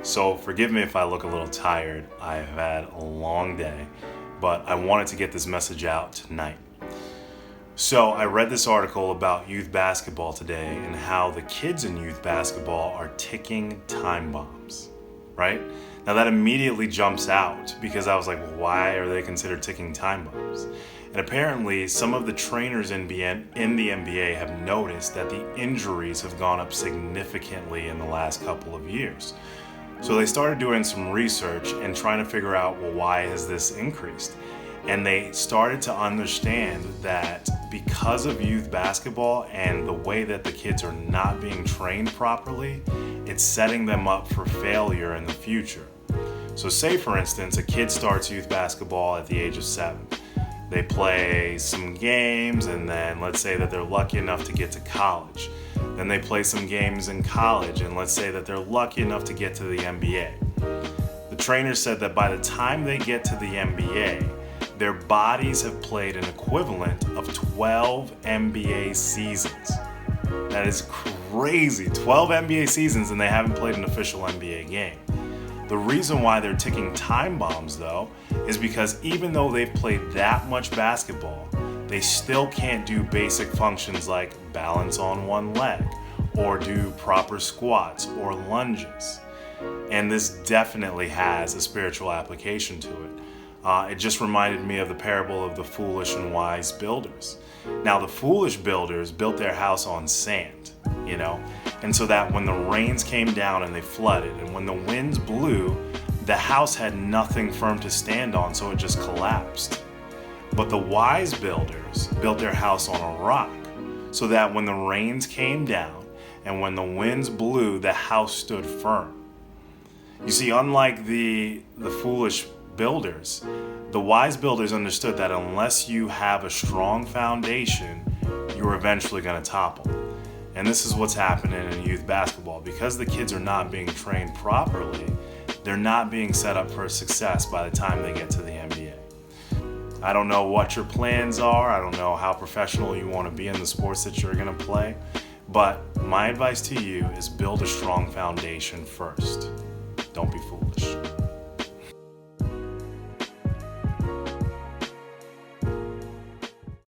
So forgive me if I look a little tired. I have had a long day, but I wanted to get this message out tonight. So I read this article about youth basketball today and how the kids in youth basketball are ticking time bombs, right? Now that immediately jumps out because I was like, well, why are they considered ticking time bombs? And apparently some of the trainers in the NBA have noticed that the injuries have gone up significantly in the last couple of years. So they started doing some research and trying to figure out, well, why has this increased? And they started to understand that because of youth basketball and the way that the kids are not being trained properly, it's setting them up for failure in the future. So say, for instance, a kid starts youth basketball at the age of 7. They play some games, and then let's say that they're lucky enough to get to college. Then they play some games in college, and let's say that they're lucky enough to get to the NBA. The trainer said that by the time they get to the NBA, their bodies have played an equivalent of 12 NBA seasons. That is crazy. 12 NBA seasons and they haven't played an official NBA game. The reason why they're ticking time bombs, though, is because even though they've played that much basketball, they still can't do basic functions like balance on one leg or do proper squats or lunges. And this definitely has a spiritual application to it. It just reminded me of the parable of the foolish and wise builders. Now, the foolish builders built their house on sand, and so that when the rains came down and they flooded, and when the winds blew, the house had nothing firm to stand on, so it just collapsed. But the wise builders built their house on a rock, so that when the rains came down and when the winds blew, the house stood firm. You see, unlike the foolish builders, the wise builders understood that unless you have a strong foundation, you're eventually going to topple. And this is what's happening in youth basketball. Because the kids are not being trained properly, they're not being set up for success by the time they get to the NBA. I don't know what your plans are. I don't know how professional you want to be in the sports that you're going to play. But my advice to you is build a strong foundation first. Don't be foolish.